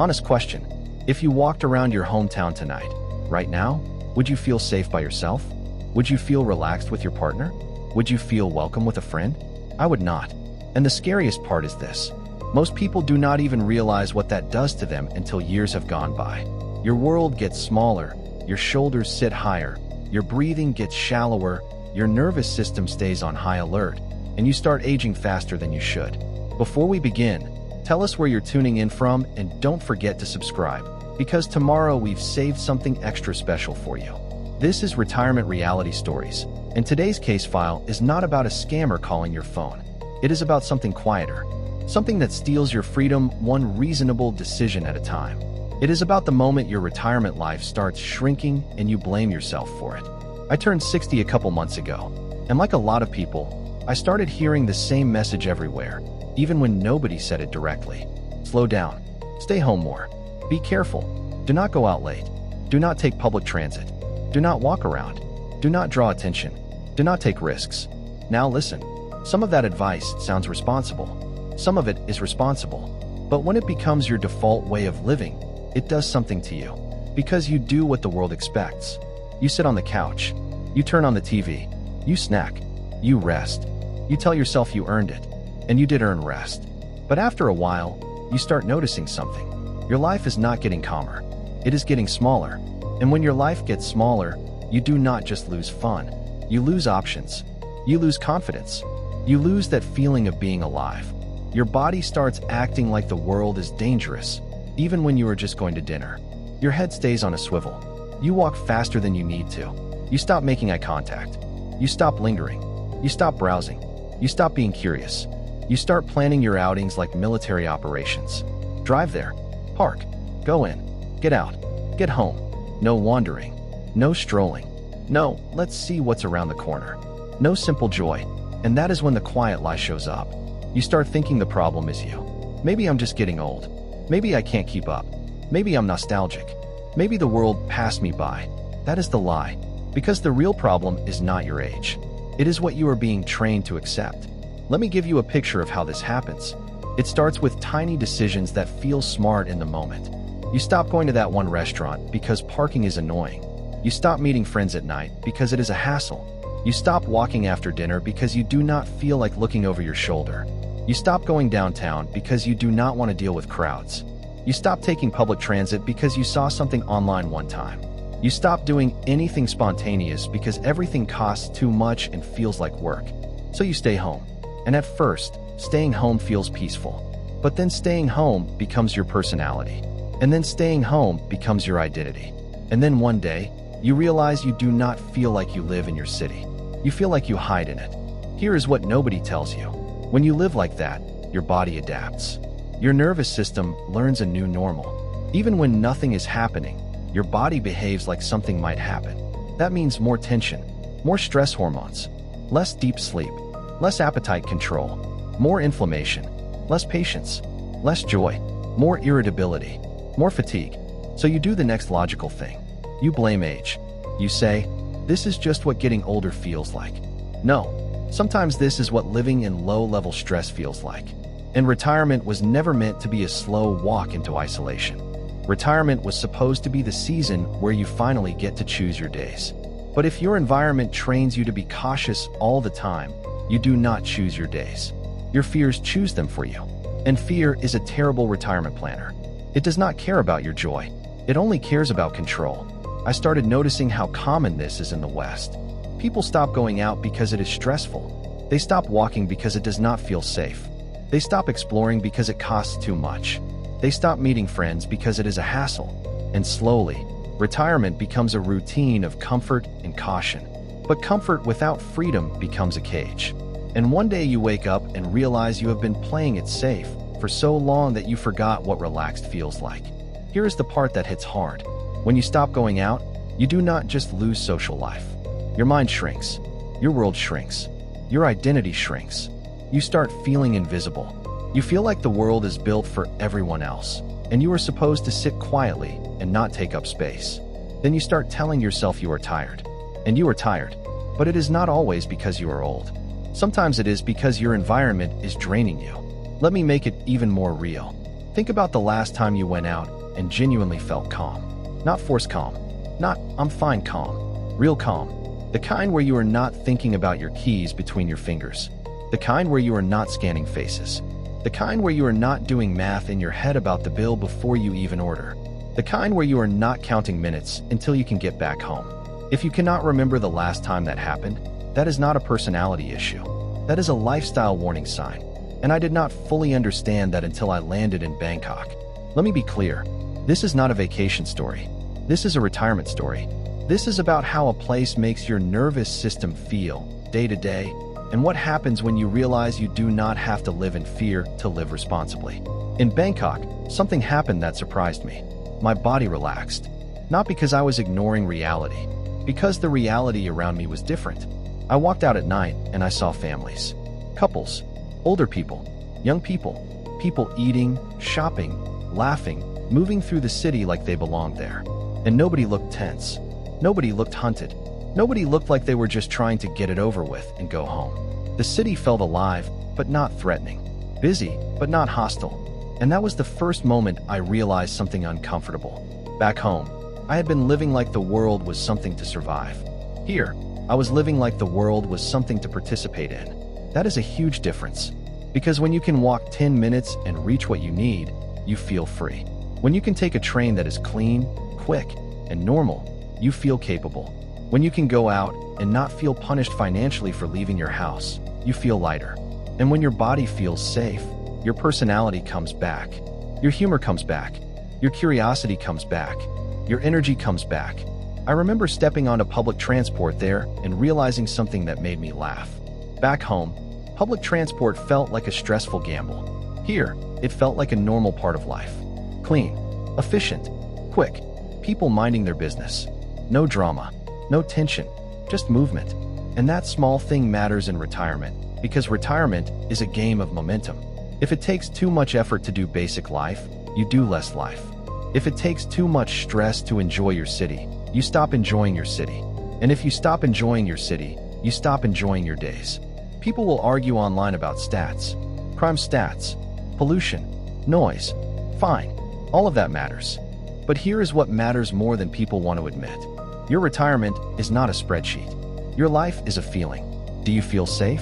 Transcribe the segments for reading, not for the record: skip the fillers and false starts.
Honest question. If you walked around your hometown tonight, right now, would you feel safe by yourself? Would you feel relaxed with your partner? Would you feel welcome with a friend? I would not. And the scariest part is this. Most people do not even realize what that does to them until years have gone by. Your world gets smaller, your shoulders sit higher, your breathing gets shallower, your nervous system stays on high alert, and you start aging faster than you should. Before we begin, tell us where you're tuning in from and don't forget to subscribe, because tomorrow we've saved something extra special for you. This is Retirement Reality Stories, and today's case file is not about a scammer calling your phone. It is about something quieter, something that steals your freedom one reasonable decision at a time. It is about the moment your retirement life starts shrinking and you blame yourself for it. I turned 60 a couple months ago, and like a lot of people, I started hearing the same message everywhere, even when nobody said it directly. Slow down. Stay home more. Be careful. Do not go out late. Do not take public transit. Do not walk around. Do not draw attention. Do not take risks. Now listen. Some of that advice sounds responsible. Some of it is responsible. But when it becomes your default way of living, it does something to you. Because you do what the world expects. You sit on the couch. You turn on the TV. You snack. You rest. You tell yourself you earned it. And you did earn rest. But after a while, you start noticing something. Your life is not getting calmer. It is getting smaller. And when your life gets smaller, you do not just lose fun. You lose options. You lose confidence. You lose that feeling of being alive. Your body starts acting like the world is dangerous, even when you are just going to dinner. Your head stays on a swivel. You walk faster than you need to. You stop making eye contact. You stop lingering. You stop browsing. You stop being curious. You start planning your outings like military operations. Drive there. Park. Go in. Get out. Get home. No wandering. No strolling. No, let's see what's around the corner. No simple joy. And that is when the quiet lie shows up. You start thinking the problem is you. Maybe I'm just getting old. Maybe I can't keep up. Maybe I'm nostalgic. Maybe the world passed me by. That is the lie. Because the real problem is not your age. It is what you are being trained to accept. Let me give you a picture of how this happens. It starts with tiny decisions that feel smart in the moment. You stop going to that one restaurant because parking is annoying. You stop meeting friends at night because it is a hassle. You stop walking after dinner because you do not feel like looking over your shoulder. You stop going downtown because you do not want to deal with crowds. You stop taking public transit because you saw something online one time. You stop doing anything spontaneous because everything costs too much and feels like work. So you stay home. And at first, staying home feels peaceful. But then staying home becomes your personality. And then staying home becomes your identity. And then one day, you realize you do not feel like you live in your city. You feel like you hide in it. Here is what nobody tells you. When you live like that, your body adapts. Your nervous system learns a new normal. Even when nothing is happening, your body behaves like something might happen. That means more tension, more stress hormones, less deep sleep, less appetite control, more inflammation, less patience, less joy, more irritability, more fatigue. So you do the next logical thing. You blame age. You say, this is just what getting older feels like. No, sometimes this is what living in low-level stress feels like. And retirement was never meant to be a slow walk into isolation. Retirement was supposed to be the season where you finally get to choose your days. But if your environment trains you to be cautious all the time, you do not choose your days. Your fears choose them for you. And fear is a terrible retirement planner. It does not care about your joy. It only cares about control. I started noticing how common this is in the West. People stop going out because it is stressful. They stop walking because it does not feel safe. They stop exploring because it costs too much. They stop meeting friends because it is a hassle. And slowly, retirement becomes a routine of comfort and caution. But comfort without freedom becomes a cage. And one day you wake up and realize you have been playing it safe for so long that you forgot what relaxed feels like. Here is the part that hits hard. When you stop going out, you do not just lose social life. Your mind shrinks. Your world shrinks. Your identity shrinks. You start feeling invisible. You feel like the world is built for everyone else, and you are supposed to sit quietly and not take up space. Then you start telling yourself you are tired. And you are tired. But it is not always because you are old. Sometimes it is because your environment is draining you. Let me make it even more real. Think about the last time you went out and genuinely felt calm. Not forced calm. Not, I'm fine calm. Real calm. The kind where you are not thinking about your keys between your fingers. The kind where you are not scanning faces. The kind where you are not doing math in your head about the bill before you even order. The kind where you are not counting minutes until you can get back home. If you cannot remember the last time that happened, that is not a personality issue. That is a lifestyle warning sign. And I did not fully understand that until I landed in Bangkok. Let me be clear. This is not a vacation story. This is a retirement story. This is about how a place makes your nervous system feel day to day, and what happens when you realize you do not have to live in fear to live responsibly. In Bangkok, something happened that surprised me. My body relaxed. Not because I was ignoring reality, because the reality around me was different. I walked out at night and I saw families, couples, older people, young people, people eating, shopping, laughing, moving through the city like they belonged there. And nobody looked tense. Nobody looked hunted. Nobody looked like they were just trying to get it over with and go home. The city felt alive, but not threatening. Busy, but not hostile. And that was the first moment I realized something uncomfortable. Back home, I had been living like the world was something to survive. Here, I was living like the world was something to participate in. That is a huge difference. Because when you can walk 10 minutes and reach what you need, you feel free. When you can take a train that is clean, quick, and normal, you feel capable. When you can go out and not feel punished financially for leaving your house, you feel lighter. And when your body feels safe, your personality comes back. Your humor comes back. Your curiosity comes back. Your energy comes back. I remember stepping onto public transport there and realizing something that made me laugh. Back home, public transport felt like a stressful gamble. Here, it felt like a normal part of life. Clean, efficient, quick, people minding their business. No drama, no tension, just movement. And that small thing matters in retirement, because retirement is a game of momentum. If it takes too much effort to do basic life, you do less life. If it takes too much stress to enjoy your city, you stop enjoying your city. And if you stop enjoying your city, you stop enjoying your days. People will argue online about stats, crime stats, pollution, noise. Fine, all of that matters. But here is what matters more than people want to admit. Your retirement is not a spreadsheet. Your life is a feeling. Do you feel safe?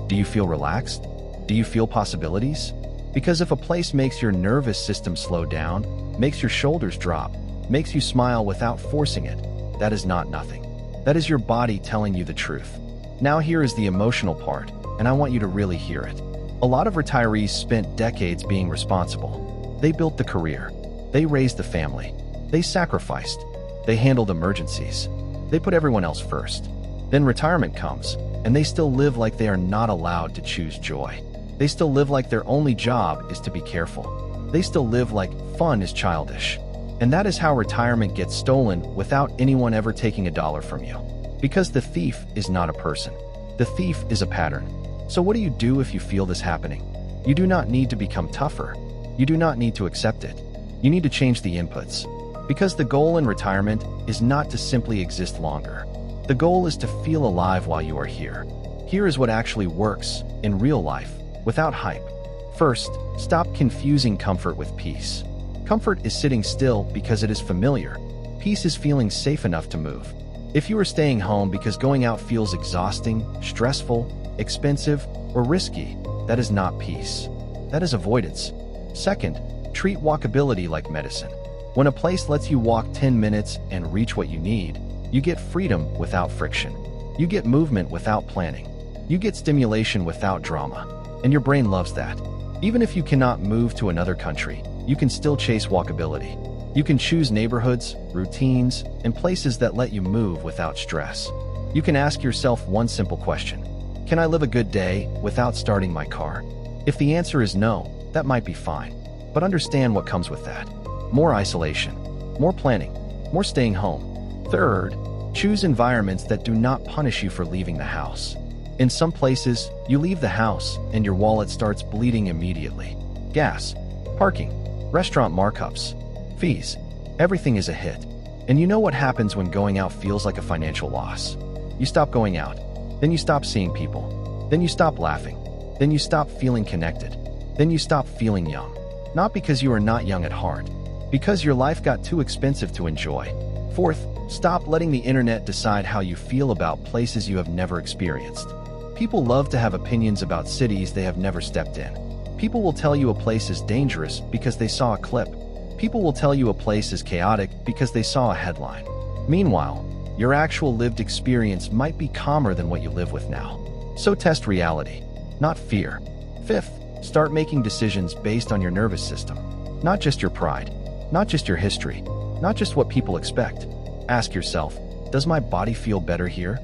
Do you feel relaxed? Do you feel possibilities? Because if a place makes your nervous system slow down, makes your shoulders drop, makes you smile without forcing it, that is not nothing. That is your body telling you the truth. Now here is the emotional part, and I want you to really hear it. A lot of retirees spent decades being responsible. They built the career. They raised the family. They sacrificed. They handled emergencies. They put everyone else first. Then retirement comes, and they still live like they are not allowed to choose joy. They still live like their only job is to be careful. They still live like fun is childish. And that is how retirement gets stolen without anyone ever taking a dollar from you. Because the thief is not a person. The thief is a pattern. So what do you do if you feel this happening? You do not need to become tougher. You do not need to accept it. You need to change the inputs. Because the goal in retirement is not to simply exist longer. The goal is to feel alive while you are here. Here is what actually works in real life, without hype. First, stop confusing comfort with peace. Comfort is sitting still because it is familiar. Peace is feeling safe enough to move. If you are staying home because going out feels exhausting, stressful, expensive, or risky, that is not peace. That is avoidance. Second, treat walkability like medicine. When a place lets you walk 10 minutes and reach what you need, you get freedom without friction. You get movement without planning. You get stimulation without drama. And your brain loves that. Even if you cannot move to another country, you can still chase walkability. You can choose neighborhoods, routines, and places that let you move without stress. You can ask yourself one simple question. Can I live a good day without starting my car? If the answer is no, that might be fine. But understand what comes with that. More isolation, more planning, more staying home. Third, choose environments that do not punish you for leaving the house. In some places, you leave the house and your wallet starts bleeding immediately. Gas, parking, restaurant markups, fees, everything is a hit. And you know what happens when going out feels like a financial loss. You stop going out, then you stop seeing people, then you stop laughing, then you stop feeling connected, then you stop feeling young. Not because you are not young at heart, because your life got too expensive to enjoy. Fourth, stop letting the internet decide how you feel about places you have never experienced. People love to have opinions about cities they have never stepped in. People will tell you a place is dangerous because they saw a clip. People will tell you a place is chaotic because they saw a headline. Meanwhile, your actual lived experience might be calmer than what you live with now. So test reality, not fear. Fifth, start making decisions based on your nervous system, not just your pride, not just your history, not just what people expect. Ask yourself, does my body feel better here?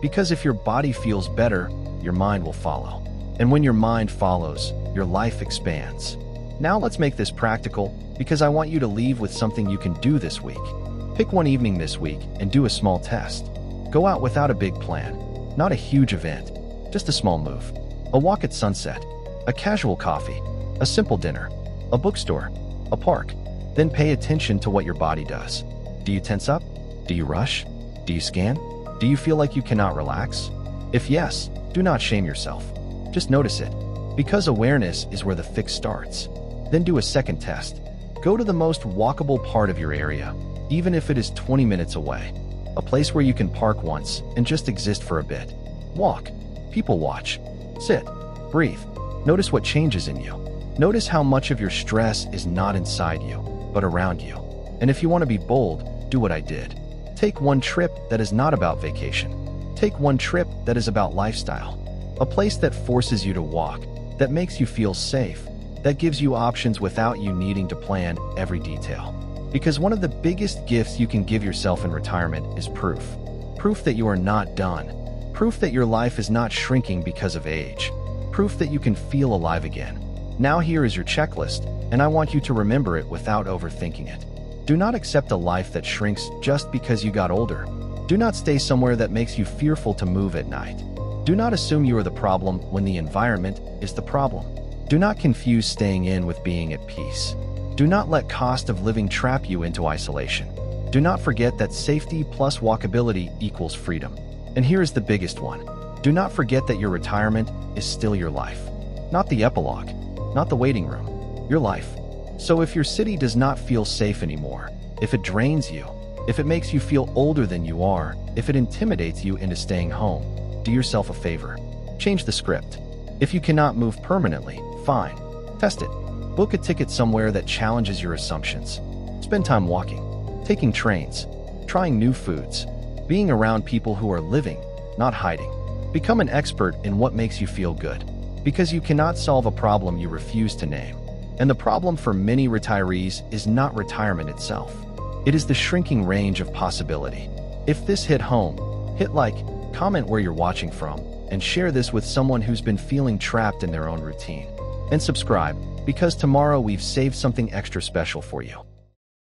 Because if your body feels better, your mind will follow. And when your mind follows, your life expands. Now let's make this practical, because I want you to leave with something you can do this week. Pick one evening this week and do a small test. Go out without a big plan, not a huge event, just a small move. A walk at sunset, a casual coffee, a simple dinner, a bookstore, a park. Then pay attention to what your body does. Do you tense up? Do you rush? Do you scan? Do you feel like you cannot relax? If yes, do not shame yourself. Just notice it, because awareness is where the fix starts. Then do a second test. Go to the most walkable part of your area, even if it is 20 minutes away. A place where you can park once and just exist for a bit. Walk. People watch. Sit. Breathe. Notice what changes in you. Notice how much of your stress is not inside you, but around you. And if you want to be bold, do what I did. Take one trip that is not about vacation. Take one trip that is about lifestyle. A place that forces you to walk, that makes you feel safe, that gives you options without you needing to plan every detail. Because one of the biggest gifts you can give yourself in retirement is proof. Proof that you are not done. Proof that your life is not shrinking because of age. Proof that you can feel alive again. Now here is your checklist, and I want you to remember it without overthinking it. Do not accept a life that shrinks just because you got older. Do not stay somewhere that makes you fearful to move at night. Do not assume you are the problem when the environment is the problem. Do not confuse staying in with being at peace. Do not let cost of living trap you into isolation. Do not forget that safety plus walkability equals freedom. And here is the biggest one. Do not forget that your retirement is still your life. Not the epilogue, not the waiting room, your life. So if your city does not feel safe anymore, if it drains you, if it makes you feel older than you are, if it intimidates you into staying home, do yourself a favor. Change the script. If you cannot move permanently, fine. Test it. Book a ticket somewhere that challenges your assumptions. Spend time walking, taking trains, trying new foods, being around people who are living, not hiding. Become an expert in what makes you feel good, because you cannot solve a problem you refuse to name. And the problem for many retirees is not retirement itself. It is the shrinking range of possibility. If this hit home, hit like, comment where you're watching from, and share this with someone who's been feeling trapped in their own routine. And subscribe, because tomorrow we've saved something extra special for you.